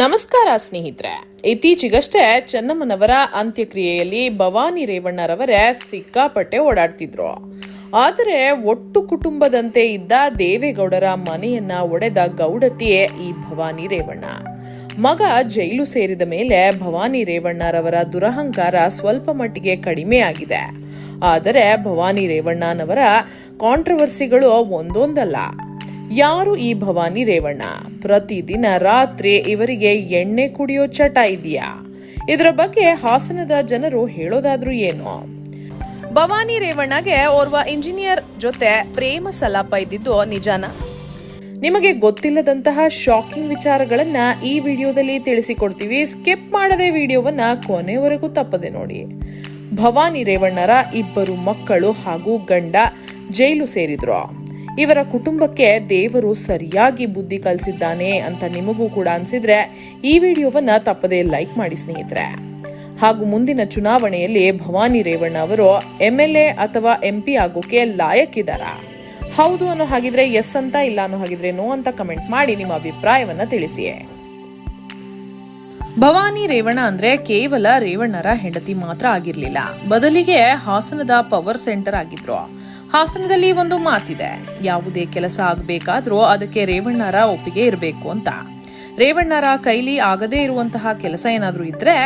ನಮಸ್ಕಾರ ಸ್ನೇಹಿತರೆ. ಇತ್ತೀಚೆಗಷ್ಟೇ ಚೆನ್ನಮ್ಮನವರ ಅಂತ್ಯಕ್ರಿಯೆಯಲ್ಲಿ ಭವಾನಿ ರೇವಣ್ಣರವರೇ ಸಿಕ್ಕಾಪಟ್ಟೆ ಓಡಾಡ್ತಿದ್ರು. ಆದರೆ ಒಟ್ಟು ಕುಟುಂಬದಂತೆ ಇದ್ದ ದೇವೇಗೌಡರ ಮನೆಯನ್ನ ಒಡೆದ ಗೌಡತಿಯೇ ಈ ಭವಾನಿ ರೇವಣ್ಣ. ಮಗ ಜೈಲು ಸೇರಿದ ಮೇಲೆ ಭವಾನಿ ರೇವಣ್ಣರವರ ದುರಹಂಕಾರ ಸ್ವಲ್ಪ ಮಟ್ಟಿಗೆ ಕಡಿಮೆ ಆಗಿದೆ. ಆದರೆ ಭವಾನಿ ರೇವಣ್ಣನವರ ಕಾಂಟ್ರವರ್ಸಿಗಳು ಒಂದೊಂದಲ್ಲ. ಯಾರು ಈ ಭವಾನಿ ರೇವಣ್ಣ? ಪ್ರತಿದಿನ ರಾತ್ರಿ ಇವರಿಗೆ ಎಣ್ಣೆ ಕುಡಿಯೋ ಚಟ ಇದೆಯಾ? ಇದರ ಬಗ್ಗೆ ಹಾಸನದ ಜನರು ಹೇಳೋದಾದ್ರೂ ಏನು? ಭವಾನಿ ರೇವಣ್ಣಗೆ ಓರ್ವ ಇಂಜಿನಿಯರ್ ಜೊತೆ ಪ್ರೇಮ ಸಲಾಪ ಇದ್ದಿದ್ದು ನಿಜಾನ? ನಿಮಗೆ ಗೊತ್ತಿಲ್ಲದಂತಹ ಶಾಕಿಂಗ್ ವಿಚಾರಗಳನ್ನ ಈ ವಿಡಿಯೋದಲ್ಲಿ ತಿಳಿಸಿಕೊಡ್ತೀವಿ. ಸ್ಕಿಪ್ ಮಾಡದೆ ವಿಡಿಯೋವನ್ನ ಕೊನೆವರೆಗೂ ತಪ್ಪದೆ ನೋಡಿ. ಭವಾನಿ ರೇವಣ್ಣರ 2 ಮಕ್ಕಳು ಹಾಗೂ ಗಂಡ ಜೈಲು ಸೇರಿದ್ರು. ಇವರ ಕುಟುಂಬಕ್ಕೆ ದೇವರು ಸರಿಯಾಗಿ ಬುದ್ಧಿ ಕಲಿಸಿದ್ದಾನೆ ಅಂತ ನಿಮಗೂ ಕೂಡ ಅನ್ಸಿದ್ರೆ ಈ ವಿಡಿಯೋವನ್ನ ತಪ್ಪದೆ ಲೈಕ್ ಮಾಡಿ ಸ್ನೇಹಿತರೆ. ಹಾಗೂ ಮುಂದಿನ ಚುನಾವಣೆಯಲ್ಲಿ ಭವಾನಿ ರೇವಣ್ಣ ಅವರು MLA ಅಥವಾ MP ಆಗೋಕೆ ಲಾಯಕ್ಕಿದ್ದಾರಾ? ಹೌದು ಅನ್ನೋ ಹಾಗಿದ್ರೆ ಎಸ್ ಅಂತ, ಇಲ್ಲ ಅನ್ನೋ ಹಾಗಿದ್ರೆ ನೋ ಅಂತ ಕಮೆಂಟ್ ಮಾಡಿ ನಿಮ್ಮ ಅಭಿಪ್ರಾಯವನ್ನ ತಿಳಿಸಿ. ಭವಾನಿ ರೇವಣ್ಣ ಅಂದ್ರೆ ಕೇವಲ ರೇವಣ್ಣರ ಹೆಂಡತಿ ಮಾತ್ರ ಆಗಿರ್ಲಿಲ್ಲ, ಬದಲಿಗೆ ಹಾಸನದ ಪವರ್ ಸೆಂಟರ್ ಆಗಿದ್ರು. ಹಾಸನದಲ್ಲಿ ಒಂದು ಮಾತಿದೆ, ಯಾವುದೇ ಕೆಲಸ ಆಗಬೇಕಾದ್ರೂ ಅದಕ್ಕೆ ರೇವಣ್ಣರ ಒಪ್ಪಿಗೆ ಇರಬೇಕು ಅಂತ. ರೇವಣ್ಣರ ಕೈಲಿ ಆಗದೇ ಇರುವಂತಹ ಕೆಲಸ ಏನಾದ್ರೂ ಇದ್ರೆ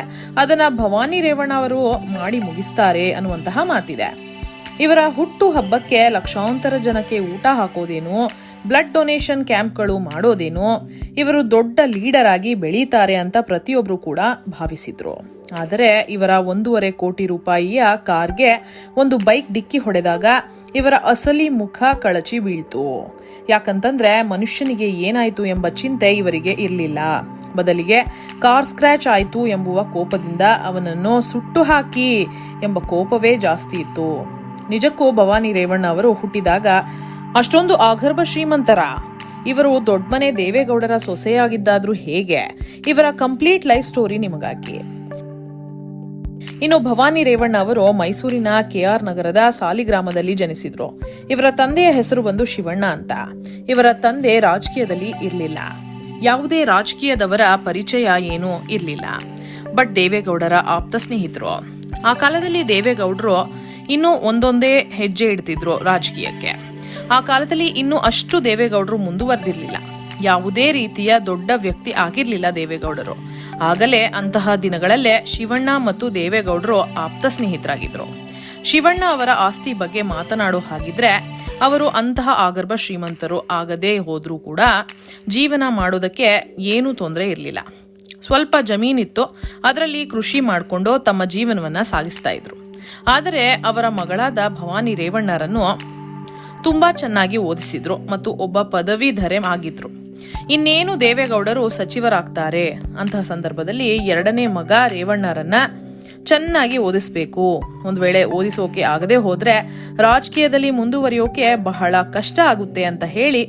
ಅದನ್ನ ಭವಾನಿ ರೇವಣ್ಣ ಅವರು ಮಾಡಿ ಮುಗಿಸ್ತಾರೆ ಅನ್ನುವಂತಹ ಮಾತಿದೆ. ಇವರ ಹುಟ್ಟು ಹಬ್ಬಕ್ಕೆ ಲಕ್ಷಾಂತರ ಜನಕ್ಕೆ ಊಟ ಹಾಕೋದೇನು, ಬ್ಲಡ್ ಡೊನೇಷನ್ ಕ್ಯಾಂಪ್ಗಳು ಮಾಡೋದೇನು, ಇವರು ದೊಡ್ಡ ಲೀಡರ್ ಆಗಿ ಬೆಳೀತಾರೆ ಅಂತ ಪ್ರತಿಯೊಬ್ರು ಕೂಡ ಭಾವಿಸಿದ್ರು. ಆದರೆ ಇವರ 1.5 ಕೋಟಿ ರೂಪಾಯಿಯ ಕಾರ್ಗೆ ಒಂದು ಬೈಕ್ ಡಿಕ್ಕಿ ಹೊಡೆದಾಗ ಇವರ ಅಸಲಿ ಮುಖ ಕಳಚಿ ಬೀಳ್ತು. ಯಾಕಂತಂದ್ರೆ ಮನುಷ್ಯನಿಗೆ ಏನಾಯ್ತು ಎಂಬ ಚಿಂತೆ ಇವರಿಗೆ ಇರಲಿಲ್ಲ. ಬದಲಿಗೆ ಕಾರ್ ಸ್ಕ್ರಾಚ್ ಆಯ್ತು ಎಂಬುವ ಕೋಪದಿಂದ ಅವನನ್ನು ಸುಟ್ಟು ಹಾಕಿ ಎಂಬ ಕೋಪವೇ ಜಾಸ್ತಿ ಇತ್ತು. ನಿಜಕ್ಕೂ ಭವಾನಿ ರೇವಣ್ಣ ಅವರು ಹುಟ್ಟಿದಾಗ ಅಷ್ಟೊಂದು ಆಗರ್ಭ ಶ್ರೀಮಂತರ? ಇವರು ದೊಡ್ಡಮನೆ ದೇವೇಗೌಡರ ಸೊಸೆಯಾಗಿದ್ದಾದ್ರೂ ಹೇಗೆ? ಇವರ ಕಂಪ್ಲೀಟ್ ಲೈಫ್ ಸ್ಟೋರಿ ನಿಮಗಾಗಿ. ಇನ್ನು ಭವಾನಿ ರೇವಣ್ಣ ಅವರು ಮೈಸೂರಿನ KR ನಗರದ ಸಾಲಿಗ್ರಾಮದಲ್ಲಿ ಜನಿಸಿದ್ರು. ಇವರ ತಂದೆಯ ಹೆಸರು ಬಂದು ಶಿವಣ್ಣ ಅಂತ. ಇವರ ತಂದೆ ರಾಜಕೀಯದಲ್ಲಿ ಇರಲಿಲ್ಲ, ಯಾವುದೇ ರಾಜಕೀಯದವರ ಪರಿಚಯ ಏನೂ ಇರಲಿಲ್ಲ. ಬಟ್ ದೇವೇಗೌಡರ ಆಪ್ತ ಸ್ನೇಹಿತರು. ಆ ಕಾಲದಲ್ಲಿ ದೇವೇಗೌಡರು ಇನ್ನೂ ಒಂದೊಂದೇ ಹೆಜ್ಜೆ ಇಡ್ತಿದ್ರು ರಾಜಕೀಯಕ್ಕೆ. ಆ ಕಾಲದಲ್ಲಿ ಇನ್ನೂ ಅಷ್ಟು ದೇವೇಗೌಡರು ಮುಂದುವರೆದಿರಲಿಲ್ಲ. ಯಾವುದೇ ರೀತಿಯ ದೊಡ್ಡ ವ್ಯಕ್ತಿ ಆಗಿರ್ಲಿಲ್ಲ ದೇವೇಗೌಡರು. ಆಗಲೇ ಅಂತಹ ದಿನಗಳಲ್ಲೇ ಶಿವಣ್ಣ ಮತ್ತು ದೇವೇಗೌಡರು ಆಪ್ತ ಸ್ನೇಹಿತರಾಗಿದ್ರು. ಶಿವಣ್ಣ ಅವರ ಆಸ್ತಿ ಬಗ್ಗೆ ಮಾತನಾಡೋ ಹಾಗಿದ್ರೆ ಅವರು ಅಂತಹ ಆಗರ್ಭ ಶ್ರೀಮಂತರು ಆಗದೇ ಹೋದ್ರೂ ಕೂಡ ಜೀವನ ಮಾಡೋದಕ್ಕೆ ಏನೂ ತೊಂದರೆ ಇರಲಿಲ್ಲ. ಸ್ವಲ್ಪ ಜಮೀನಿತ್ತು, ಅದರಲ್ಲಿ ಕೃಷಿ ಮಾಡಿಕೊಂಡು ತಮ್ಮ ಜೀವನವನ್ನ ಸಾಗಿಸ್ತಾ ಇದ್ರು. ಆದರೆ ಅವರ ಮಗಳಾದ ಭವಾನಿ ರೇವಣ್ಣರನ್ನು ತುಂಬಾ ಚೆನ್ನಾಗಿ ಓದಿಸಿದ್ರು ಮತ್ತು ಒಬ್ಬ ಪದವೀಧರೆ ಆಗಿದ್ರು. ಇನ್ನೇನು ದೇವೇಗೌಡರು ಸಚಿವರಾಗ್ತಾರೆ ಅಂತಹ ಸಂದರ್ಭದಲ್ಲಿ 2ನೇ ಮಗ ರೇವಣ್ಣರನ್ನ ಚೆನ್ನಾಗಿ ಓದಿಸ್ಬೇಕು. ಒಂದ್ ವೇಳೆ ಓದಿಸೋಕೆ ಆಗದೆ ಹೋದ್ರೆ ರಾಜಕೀಯದಲ್ಲಿ ಮುಂದುವರಿಯೋಕೆ ಬಹಳ ಕಷ್ಟ ಆಗುತ್ತೆ ಅಂತ ಹೇಳಿ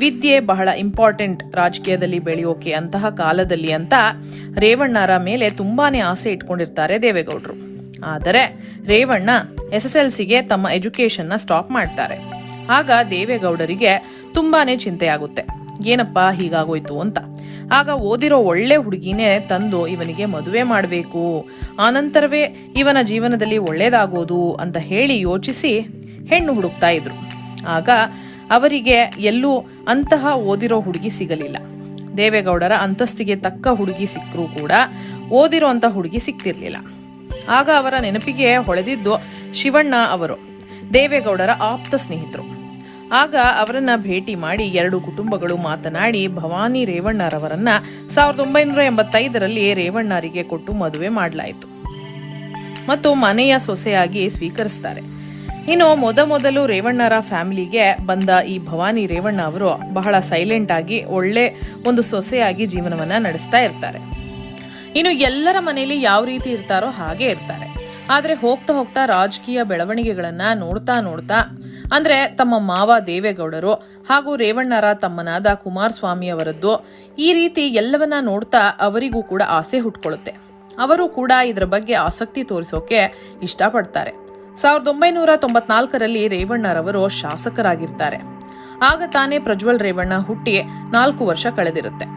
ವಿದ್ಯೆ ಬಹಳ ಇಂಪಾರ್ಟೆಂಟ್ ರಾಜಕೀಯದಲ್ಲಿ ಬೆಳೆಯೋಕೆ ಅಂತಹ ಕಾಲದಲ್ಲಿ ಅಂತ ರೇವಣ್ಣರ ಮೇಲೆ ತುಂಬಾನೇ ಆಸೆ ಇಟ್ಕೊಂಡಿರ್ತಾರೆ ದೇವೇಗೌಡರು. ಆದರೆ ರೇವಣ್ಣ SSLCಗೆ ತಮ್ಮ ಎಜುಕೇಶನ್ ನ ಸ್ಟಾಪ್ ಮಾಡ್ತಾರೆ. ಆಗ ದೇವೇಗೌಡರಿಗೆ ತುಂಬಾನೇ ಚಿಂತೆ ಆಗುತ್ತೆ, ಏನಪ್ಪಾ ಹೀಗಾಗೋಯ್ತು ಅಂತ. ಆಗ ಓದಿರೋ ಒಳ್ಳೆ ಹುಡುಗಿನೇ ತಂದು ಇವನಿಗೆ ಮದುವೆ ಮಾಡಬೇಕು, ಆನಂತರವೇ ಇವನ ಜೀವನದಲ್ಲಿ ಒಳ್ಳೇದಾಗೋದು ಅಂತ ಹೇಳಿ ಯೋಚಿಸಿ ಹೆಣ್ಣು ಹುಡುಕ್ತಾ ಇದ್ರು. ಆಗ ಅವರಿಗೆ ಎಲ್ಲೂ ಅಂತಹ ಓದಿರೋ ಹುಡುಗಿ ಸಿಗಲಿಲ್ಲ. ದೇವೇಗೌಡರ ಅಂತಸ್ತಿಗೆ ತಕ್ಕ ಹುಡುಗಿ ಸಿಕ್ಕರೂ ಕೂಡ ಓದಿರೋ ಅಂತ ಹುಡುಗಿ ಸಿಕ್ತಿರ್ಲಿಲ್ಲ. ಆಗ ಅವರ ನೆನಪಿಗೆ ಹೊಳೆದಿದ್ದು ಶಿವಣ್ಣ ಅವರು, ದೇವೇಗೌಡರ ಆಪ್ತ ಸ್ನೇಹಿತರು. ಆಗ ಅವರನ್ನ ಭೇಟಿ ಮಾಡಿ 2 ಕುಟುಂಬಗಳು ಮಾತನಾಡಿ ಭವಾನಿ ರೇವಣ್ಣರವರನ್ನ 1985ರಲ್ಲಿ ರೇವಣ್ಣರಿಗೆ ಕೊಟ್ಟು ಮದುವೆ ಮಾಡಲಾಯಿತು ಮತ್ತು ಮನೆಯ ಸೊಸೆಯಾಗಿ ಸ್ವೀಕರಿಸ್ತಾರೆ. ಇನ್ನು ಮೊದಲು ರೇವಣ್ಣರ ಫ್ಯಾಮಿಲಿಗೆ ಬಂದ ಈ ಭವಾನಿ ರೇವಣ್ಣ ಅವರು ಬಹಳ ಸೈಲೆಂಟ್ ಆಗಿ ಒಳ್ಳೆ ಒಂದು ಸೊಸೆಯಾಗಿ ಜೀವನವನ್ನ ನಡೆಸ್ತಾ ಇರ್ತಾರೆ. ಇನ್ನು ಎಲ್ಲರ ಮನೆಯಲ್ಲಿ ಯಾವ ರೀತಿ ಇರ್ತಾರೋ ಹಾಗೆ ಇರ್ತಾರೆ. ಆದ್ರೆ ಹೋಗ್ತಾ ಹೋಗ್ತಾ ರಾಜಕೀಯ ಬೆಳವಣಿಗೆಗಳನ್ನ ನೋಡ್ತಾ ಅಂದ್ರೆ ತಮ್ಮ ಮಾವ ದೇವೇಗೌಡರು ಹಾಗೂ ರೇವಣ್ಣರ ತಮ್ಮನಾದ ಕುಮಾರಸ್ವಾಮಿ ಅವರದ್ದು ಈ ರೀತಿ ಎಲ್ಲವನ್ನ ನೋಡ್ತಾ ಅವರಿಗೂ ಕೂಡ ಆಸೆ ಹುಟ್ಕೊಳ್ಳುತ್ತೆ. ಅವರು ಕೂಡ ಇದರ ಬಗ್ಗೆ ಆಸಕ್ತಿ ತೋರಿಸೋಕೆ ಇಷ್ಟಪಡ್ತಾರೆ. 1994ರಲ್ಲಿ ರೇವಣ್ಣರವರು ಶಾಸಕರಾಗಿರ್ತಾರೆ. ಆಗ ತಾನೇ ಪ್ರಜ್ವಲ್ ರೇವಣ್ಣ ಹುಟ್ಟಿ 4 ವರ್ಷ ಕಳೆದಿರುತ್ತೆ.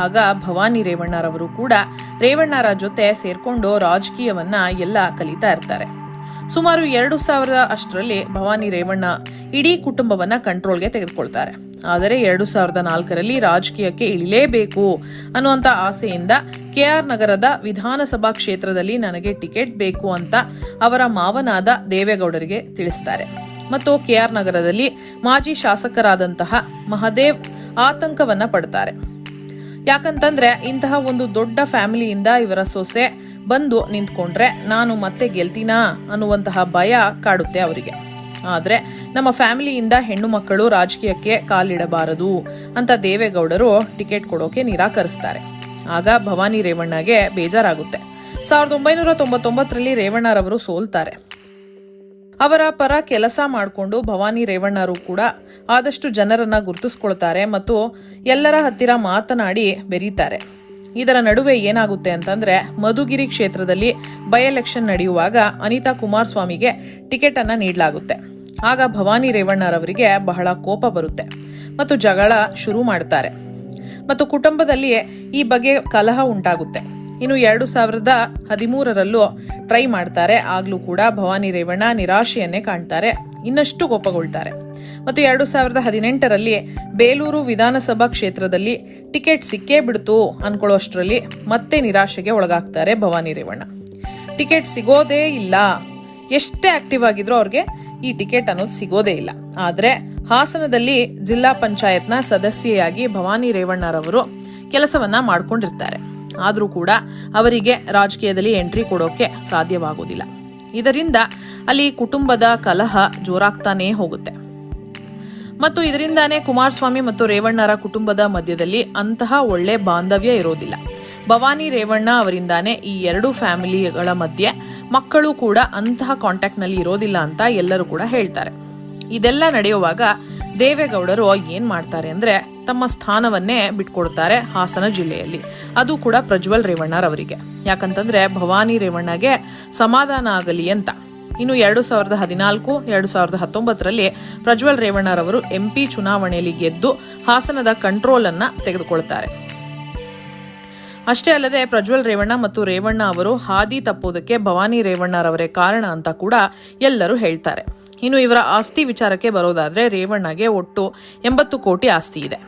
ಆಗ ಭವಾನಿ ರೇವಣ್ಣರವರು ಕೂಡ ರೇವಣ್ಣರ ಜೊತೆ ಸೇರ್ಕೊಂಡು ರಾಜಕೀಯವನ್ನ ಎಲ್ಲ ಕಲಿತಾ ಇರ್ತಾರೆ. ಸುಮಾರು 2000 ಅಷ್ಟರಲ್ಲಿ ಭವಾನಿ ರೇವಣ್ಣ ಇಡೀ ಕುಟುಂಬವನ್ನ ಕಂಟ್ರೋಲ್ಗೆ ತೆಗೆದುಕೊಳ್ತಾರೆ. ಆದರೆ 2004ರಲ್ಲಿ ರಾಜಕೀಯಕ್ಕೆ ಇಳಿಲೇಬೇಕು ಅನ್ನುವಂತ ಆಸೆಯಿಂದ KR ನಗರದ ವಿಧಾನಸಭಾ ಕ್ಷೇತ್ರದಲ್ಲಿ ನನಗೆ ಟಿಕೆಟ್ ಬೇಕು ಅಂತ ಅವರ ಮಾವನಾದ ದೇವೇಗೌಡರಿಗೆ ತಿಳಿಸ್ತಾರೆ. ಮತ್ತು KR ನಗರದಲ್ಲಿ ಮಾಜಿ ಶಾಸಕರಾದಂತಹ ಮಹದೇವ್ ಆತಂಕವನ್ನ ಪಡ್ತಾರೆ. ಯಾಕಂತಂದ್ರೆ ಇಂತಹ ಒಂದು ದೊಡ್ಡ ಫ್ಯಾಮಿಲಿಯಿಂದ ಇವರ ಸೊಸೆ ಬಂದು ನಿಂತ್ಕೊಂಡ್ರೆ ನಾನು ಮತ್ತೆ ಗೆಲ್ತೀನಾ ಅನ್ನುವಂತಹ ಭಯ ಕಾಡುತ್ತೆ ಅವರಿಗೆ. ಆದ್ರೆ ನಮ್ಮ ಫ್ಯಾಮಿಲಿಯಿಂದ ಹೆಣ್ಣು ಮಕ್ಕಳು ರಾಜಕೀಯಕ್ಕೆ ಕಾಲಿಡಬಾರದು ಅಂತ ದೇವೇಗೌಡರು ಟಿಕೆಟ್ ಕೊಡೋಕೆ ನಿರಾಕರಿಸ್ತಾರೆ. ಆಗ ಭವಾನಿ ರೇವಣ್ಣಗೆ ಬೇಜಾರಾಗುತ್ತೆ. 1999ರಲ್ಲಿ ರೇವಣ್ಣರವರು ಸೋಲ್ತಾರೆ. ಅವರ ಪರ ಕೆಲಸ ಮಾಡಿಕೊಂಡು ಭವಾನಿ ರೇವಣ್ಣರು ಕೂಡ ಆದಷ್ಟು ಜನರನ್ನ ಗುರುತಿಸ್ಕೊಳ್ತಾರೆ ಮತ್ತು ಎಲ್ಲರ ಹತ್ತಿರ ಮಾತನಾಡಿ ಬೆರೀತಾರೆ. ಇದರ ನಡುವೆ ಏನಾಗುತ್ತೆ ಅಂತಂದ್ರೆ ಮಧುಗಿರಿ ಕ್ಷೇತ್ರದಲ್ಲಿ ಬೈ ಎಲೆಕ್ಷನ್ ನಡೆಯುವಾಗ ಅನಿತಾ ಕುಮಾರಸ್ವಾಮಿಗೆ ಟಿಕೆಟ್ ಅನ್ನ ನೀಡಲಾಗುತ್ತೆ. ಆಗ ಭವಾನಿ ರೇವಣ್ಣರವರಿಗೆ ಬಹಳ ಕೋಪ ಬರುತ್ತೆ ಮತ್ತು ಜಗಳ ಶುರು ಮಾಡ್ತಾರೆ ಮತ್ತು ಕುಟುಂಬದಲ್ಲಿ ಈ ಬಗ್ಗೆ ಕಲಹ ಉಂಟಾಗುತ್ತೆ. ಇನ್ನು 2013ರಲ್ಲೂ ಟ್ರೈ ಮಾಡ್ತಾರೆ. ಆಗ್ಲೂ ಕೂಡ ಭವಾನಿ ರೇವಣ್ಣ ನಿರಾಶೆಯನ್ನೇ ಕಾಣ್ತಾರೆ, ಇನ್ನಷ್ಟು ಕೋಪಗೊಳ್ತಾರೆ ಮತ್ತು 2018ರಲ್ಲಿ ಬೇಲೂರು ವಿಧಾನಸಭಾ ಕ್ಷೇತ್ರದಲ್ಲಿ ಟಿಕೆಟ್ ಸಿಕ್ಕೇ ಬಿಡ್ತು ಅನ್ಕೊಳ್ಳೋಷ್ಟರಲ್ಲಿ ಮತ್ತೆ ನಿರಾಶೆಗೆ ಒಳಗಾಗ್ತಾರೆ ಭವಾನಿ ರೇವಣ್ಣ. ಟಿಕೆಟ್ ಸಿಗೋದೇ ಇಲ್ಲ, ಎಷ್ಟೇ ಆಕ್ಟಿವ್ ಆಗಿದ್ರು ಅವ್ರಿಗೆ ಈ ಟಿಕೆಟ್ ಅನ್ನೋದು ಸಿಗೋದೇ ಇಲ್ಲ. ಆದ್ರೆ ಹಾಸನದಲ್ಲಿ ಜಿಲ್ಲಾ ಪಂಚಾಯತ್ನ ಸದಸ್ಯೆಯಾಗಿ ಭವಾನಿ ರೇವಣ್ಣರವರು ಕೆಲಸವನ್ನ ಮಾಡ್ಕೊಂಡಿರ್ತಾರೆ. ಆದ್ರೂ ಕೂಡ ಅವರಿಗೆ ರಾಜಕೀಯದಲ್ಲಿ ಎಂಟ್ರಿ ಕೊಡೋಕೆ ಸಾಧ್ಯವಾಗೋದಿಲ್ಲ. ಇದರಿಂದ ಅಲ್ಲಿ ಕುಟುಂಬದ ಕಲಹ ಜೋರಾಗ್ತಾನೇ ಹೋಗುತ್ತೆ ಮತ್ತು ಇದರಿಂದಾನೇ ಕುಮಾರಸ್ವಾಮಿ ಮತ್ತು ರೇವಣ್ಣರ ಕುಟುಂಬದ ಮಧ್ಯದಲ್ಲಿ ಅಂತಹ ಒಳ್ಳೆ ಬಾಂಧವ್ಯ ಇರೋದಿಲ್ಲ. ಭವಾನಿ ರೇವಣ್ಣ ಅವರಿಂದಾನೇ ಈ ಎರಡು ಫ್ಯಾಮಿಲಿಗಳ ಮಧ್ಯೆ ಮಕ್ಕಳು ಕೂಡ ಅಂತಹ ಕಾಂಟ್ಯಾಕ್ಟ್ ನಲ್ಲಿ ಇರೋದಿಲ್ಲ ಅಂತ ಎಲ್ಲರೂ ಕೂಡ ಹೇಳ್ತಾರೆ. ಇದೆಲ್ಲ ನಡೆಯುವಾಗ ದೇವೇಗೌಡರು ಏನ್ ಮಾಡ್ತಾರೆ ಅಂದ್ರೆ ತಮ್ಮ ಸ್ಥಾನವನ್ನೇ ಬಿಟ್ಕೊಡ್ತಾರೆ ಹಾಸನ ಜಿಲ್ಲೆಯಲ್ಲಿ, ಅದು ಕೂಡ ಪ್ರಜ್ವಲ್ ರೇವಣ್ಣರವರಿಗೆ. ಯಾಕಂತಂದ್ರೆ ಭವಾನಿ ರೇವಣ್ಣಗೆ ಸಮಾಧಾನ ಆಗಲಿ ಅಂತ. ಇನ್ನು 2014, 2019ರಲ್ಲಿ ಪ್ರಜ್ವಲ್ ರೇವಣ್ಣರವರು MP ಚುನಾವಣೆಯಲ್ಲಿ ಗೆದ್ದು ಹಾಸನದ ಕಂಟ್ರೋಲ್ ಅನ್ನ ತೆಗೆದುಕೊಳ್ತಾರೆ. ಅಷ್ಟೇ ಅಲ್ಲದೆ ಪ್ರಜ್ವಲ್ ರೇವಣ್ಣ ಮತ್ತು ರೇವಣ್ಣ ಅವರು ಹಾದಿ ತಪ್ಪೋದಕ್ಕೆ ಭವಾನಿ ರೇವಣ್ಣರವರೇ ಕಾರಣ ಅಂತ ಕೂಡ ಎಲ್ಲರೂ ಹೇಳ್ತಾರೆ. ಇನ್ನು ಇವರ ಆಸ್ತಿ ವಿಚಾರಕ್ಕೆ ಬರೋದಾದ್ರೆ ರೇವಣ್ಣಗೆ ಒಟ್ಟು 80 ಕೋಟಿ ಆಸ್ತಿ ಇದೆ.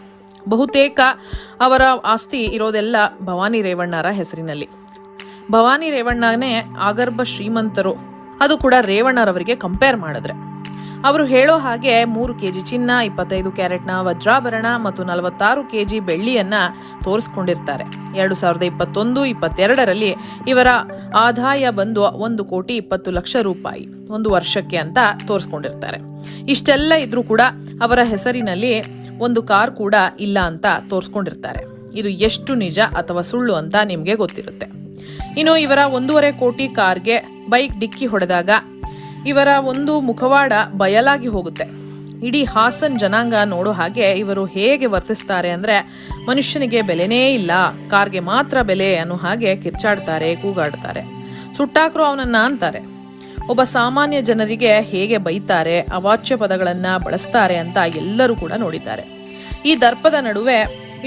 ಬಹುತೇಕ ಅವರ ಆಸ್ತಿ ಇರೋದೆಲ್ಲ ಭವಾನಿ ರೇವಣ್ಣರ ಹೆಸರಿನಲ್ಲಿ. ಭವಾನಿ ರೇವಣ್ಣನೇ ಆಗರ್ಭ ಶ್ರೀಮಂತರು, ಅದು ಕೂಡ ರೇವಣ್ಣರವರಿಗೆ ಕಂಪೇರ್ ಮಾಡಿದ್ರೆ. ಅವರು ಹೇಳೋ ಹಾಗೆ 3 kg ಚಿನ್ನ, 25 ಕ್ಯಾರೆಟ್ನ ವಜ್ರಾಭರಣ ಮತ್ತು 46 kg ಬೆಳ್ಳಿಯನ್ನ ತೋರಿಸ್ಕೊಂಡಿರ್ತಾರೆ. 2021-22ರಲ್ಲಿ ಇವರ ಆದಾಯ ಬಂದು 1,20,00,000 ರೂಪಾಯಿ ಒಂದು ವರ್ಷಕ್ಕೆ ಅಂತ ತೋರಿಸ್ಕೊಂಡಿರ್ತಾರೆ. ಇಷ್ಟೆಲ್ಲ ಇದ್ರೂ ಕೂಡ ಅವರ ಹೆಸರಿನಲ್ಲಿ ಒಂದು ಕಾರ್ ಕೂಡ ಇಲ್ಲ ಅಂತ ತೋರಿಸ್ಕೊಂಡಿರ್ತಾರೆ. ಇದು ಎಷ್ಟು ನಿಜ ಅಥವಾ ಸುಳ್ಳು ಅಂತ ನಿಮ್ಗೆ ಗೊತ್ತಿರುತ್ತೆ. ಇನ್ನು ಇವರ 1.5 ಕೋಟಿ ಕಾರ್ಗೆ ಬೈಕ್ ಡಿಕ್ಕಿ ಹೊಡೆದಾಗ ಇವರ ಒಂದು ಮುಖವಾಡ ಬಯಲಾಗಿ ಹೋಗುತ್ತೆ. ಇಡೀ ಹಾಸನ್ ಜನಾಂಗ ನೋಡೋ ಹಾಗೆ ಇವರು ಹೇಗೆ ವರ್ತಿಸ್ತಾರೆ ಅಂದ್ರೆ ಮನುಷ್ಯನಿಗೆ ಬೆಲೆನೇ ಇಲ್ಲ, ಕಾರ್ಗೆ ಮಾತ್ರ ಬೆಲೆ ಅನ್ನೋ ಹಾಗೆ ಕಿರ್ಚಾಡ್ತಾರೆ, ಕೂಗಾಡ್ತಾರೆ, ಸುಟ್ಟಾಕ್ರು ಅವನನ್ನ ಅಂತಾರೆ. ಒಬ್ಬ ಸಾಮಾನ್ಯ ಜನರಿಗೆ ಹೇಗೆ ಬೈತಾರೆ, ಅವಾಚ್ಯ ಪದಗಳನ್ನ ಬಳಸ್ತಾರೆ ಅಂತ ಎಲ್ಲರೂ ಕೂಡ ನೋಡಿದ್ದಾರೆ. ಈ ದರ್ಪದ ನಡುವೆ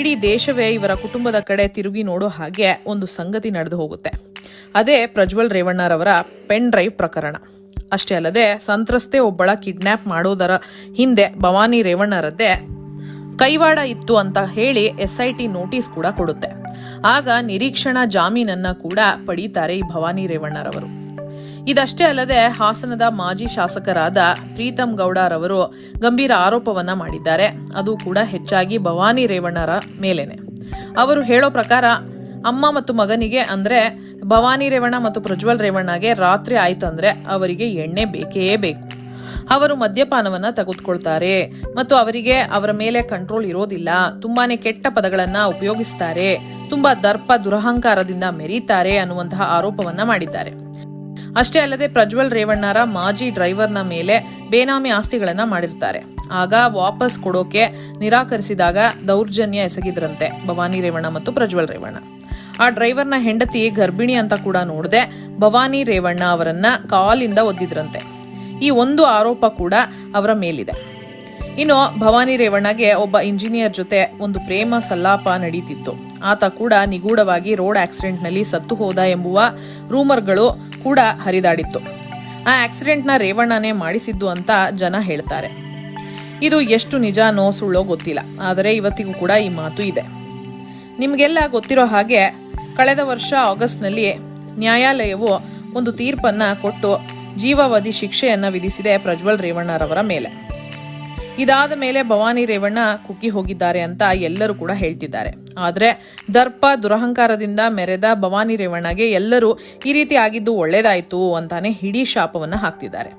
ಇಡೀ ದೇಶವೇ ಇವರ ಕುಟುಂಬದ ಕಡೆ ತಿರುಗಿ ನೋಡೋ ಹಾಗೆ ಒಂದು ಸಂಗತಿ ನಡೆದು ಹೋಗುತ್ತೆ. ಅದೇ ಪ್ರಜ್ವಲ್ ರೇವಣ್ಣರವರ ಪೆನ್ ಡ್ರೈವ್ ಪ್ರಕರಣ. ಅಷ್ಟೇ ಅಲ್ಲದೆ ಸಂತ್ರಸ್ತೆ ಒಬ್ಬಳ ಕಿಡ್ನಾಪ್ ಮಾಡೋದರ ಹಿಂದೆ ಭವಾನಿ ರೇವಣ್ಣರದ್ದೇ ಕೈವಾಡ ಇತ್ತು ಅಂತ ಹೇಳಿ SIT ನೋಟಿಸ್ ಕೂಡ ಕೊಡುತ್ತೆ. ಆಗ ನಿರೀಕ್ಷಣಾ ಜಾಮೀನನ್ನ ಕೂಡ ಪಡೀತಾರೆ ಈ ಭವಾನಿ ರೇವಣ್ಣರವರು. ಇದಷ್ಟೇ ಅಲ್ಲದೆ ಹಾಸನದ ಮಾಜಿ ಶಾಸಕರಾದ ಪ್ರೀತಂ ಗೌಡರವರು ಗಂಭೀರ ಆರೋಪವನ್ನ ಮಾಡಿದ್ದಾರೆ. ಅದು ಕೂಡ ಹೆಚ್ಚಾಗಿ ಭವಾನಿ ರೇವಣ್ಣರ ಮೇಲೇನೆ. ಅವರು ಹೇಳೋ ಪ್ರಕಾರ ಅಮ್ಮ ಮತ್ತು ಮಗನಿಗೆ ಅಂದ್ರೆ ಭವಾನಿ ರೇವಣ್ಣ ಮತ್ತು ಪ್ರಜ್ವಲ್ ರೇವಣ್ಣಗೆ ರಾತ್ರಿ ಆಯ್ತಂದ್ರೆ ಅವರಿಗೆ ಎಣ್ಣೆ ಬೇಕೇ ಬೇಕು. ಅವರು ಮದ್ಯಪಾನವನ್ನ ತೆಗೆದುಕೊಳ್ತಾರೆ ಮತ್ತು ಅವರಿಗೆ ಅವರ ಮೇಲೆ ಕಂಟ್ರೋಲ್ ಇರೋದಿಲ್ಲ, ತುಂಬಾನೇ ಕೆಟ್ಟ ಪದಗಳನ್ನ ಉಪಯೋಗಿಸ್ತಾರೆ, ತುಂಬಾ ದರ್ಪ ದುರಹಂಕಾರದಿಂದ ಮೆರೀತಾರೆ ಅನ್ನುವಂತಹ ಆರೋಪವನ್ನ ಮಾಡಿದ್ದಾರೆ. ಅಷ್ಟೇ ಅಲ್ಲದೆ ಪ್ರಜ್ವಲ್ ರೇವಣ್ಣರ ಮಾಜಿ ಡ್ರೈವರ್ನ ಮೇಲೆ ಬೇನಾಮಿ ಆಸ್ತಿಗಳನ್ನ ಮಾಡಿರ್ತಾರೆ. ಆಗ ವಾಪಸ್ ಕೊಡೋಕೆ ನಿರಾಕರಿಸಿದಾಗ ದೌರ್ಜನ್ಯ ಎಸಗಿದ್ರಂತೆ ಭವಾನಿ ರೇವಣ್ಣ ಮತ್ತು ಪ್ರಜ್ವಲ್ ರೇವಣ್ಣ. ಆ ಡ್ರೈವರ್ನ ಹೆಂಡತಿ ಗರ್ಭಿಣಿ ಅಂತ ಕೂಡ ನೋಡದೆ ಭವಾನಿ ರೇವಣ್ಣ ಅವರನ್ನ ಕಾಲಿಂದ ಒದ್ದಿದ್ರಂತೆ. ಈ ಒಂದು ಆರೋಪ ಕೂಡ ಅವರ ಮೇಲಿದೆ. ಇನ್ನು ಭವಾನಿ ರೇವಣ್ಣಗೆ ಒಬ್ಬ ಇಂಜಿನಿಯರ್ ಜೊತೆ ಒಂದು ಪ್ರೇಮ ಸಲ್ಲಾಪ ನಡೀತಿತ್ತು. ಆತ ಕೂಡ ನಿಗೂಢವಾಗಿ ರೋಡ್ ಆಕ್ಸಿಡೆಂಟ್ನಲ್ಲಿ ಸತ್ತು ಹೋದ ಎಂಬುವ ರೂಮರ್ಗಳು ಕೂಡ ಹರಿದಾಡಿತ್ತು. ಆ ಆಕ್ಸಿಡೆಂಟ್ನ ರೇವಣ್ಣನೇ ಮಾಡಿಸಿದ್ದು ಅಂತ ಜನ ಹೇಳ್ತಾರೆ. ಇದು ಎಷ್ಟು ನಿಜಾನೋ ಸುಳ್ಳೋ ಗೊತ್ತಿಲ್ಲ, ಆದರೆ ಇವತ್ತಿಗೂ ಕೂಡ ಈ ಮಾತು ಇದೆ. ನಿಮಗೆಲ್ಲ ಗೊತ್ತಿರೋ ಹಾಗೆ ಕಳೆದ ವರ್ಷ ಆಗಸ್ಟ್ನಲ್ಲಿ ನ್ಯಾಯಾಲಯವು ಒಂದು ತೀರ್ಪನ್ನ ಕೊಟ್ಟು ಜೀವಾವಧಿ ಶಿಕ್ಷೆಯನ್ನ ವಿಧಿಸಿದೆ ಪ್ರಜ್ವಲ್ ರೇವಣ್ಣರವರ ಮೇಲೆ. ಇದಾದ ಮೇಲೆ ಭವಾನಿ ರೇವಣ್ಣ ಕುಗ್ಗಿ ಹೋಗಿದ್ದಾರೆ ಅಂತ ಎಲ್ಲರೂ ಕೂಡ ಹೇಳ್ತಿದ್ದಾರೆ. ಆದರೆ ದರ್ಪ ದುರಹಂಕಾರದಿಂದ ಮೆರೆದ ಭವಾನಿ ರೇವಣ್ಣಗೆ ಎಲ್ಲರೂ ಈ ರೀತಿ ಆಗಿದ್ದು ಒಳ್ಳೇದಾಯ್ತು ಅಂತಾನೆ ಹಿಡೀ ಶಾಪವನ್ನ ಹಾಕ್ತಿದ್ದಾರೆ.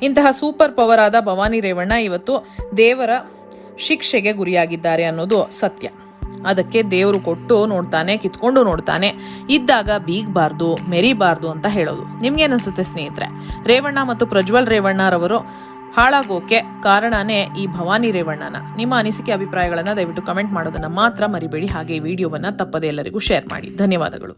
ಇಂತಹ ಸೂಪರ್ ಪವರ್ ಆದ ಭವಾನಿ ರೇವಣ್ಣ ಇವತ್ತು ದೇವರ ಶಿಕ್ಷೆಗೆ ಗುರಿಯಾಗಿದ್ದಾರೆ ಅನ್ನೋದು ಸತ್ಯ. ಅದಕ್ಕೆ ದೇವರು ಕೊಟ್ಟು ನೋಡ್ತಾನೆ, ಕಿತ್ಕೊಂಡು ನೋಡ್ತಾನೆ, ಇದ್ದಾಗ ಬೀಗಬಾರ್ದು, ಮೆರಿಬಾರ್ದು ಅಂತ ಹೇಳೋದು. ನಿಮ್ಗೇನನ್ಸುತ್ತೆ ಸ್ನೇಹಿತರೆ? ರೇವಣ್ಣ ಮತ್ತು ಪ್ರಜ್ವಲ್ ರೇವಣ್ಣರವರು ಹಾಳಾಗೋಕೆ ಕಾರಣನೇ ಈ ಭವಾನಿ ರೇವಣ್ಣನ. ನಿಮ್ಮ ಅನಿಸಿಕೆ ಅಭಿಪ್ರಾಯಗಳನ್ನ ದಯವಿಟ್ಟು ಕಮೆಂಟ್ ಮಾಡೋದನ್ನ ಮಾತ್ರ ಮರಿಬೇಡಿ. ಹಾಗೆ ಈ ವಿಡಿಯೋವನ್ನ ತಪ್ಪದೆ ಎಲ್ಲರಿಗೂ ಶೇರ್ ಮಾಡಿ. ಧನ್ಯವಾದಗಳು.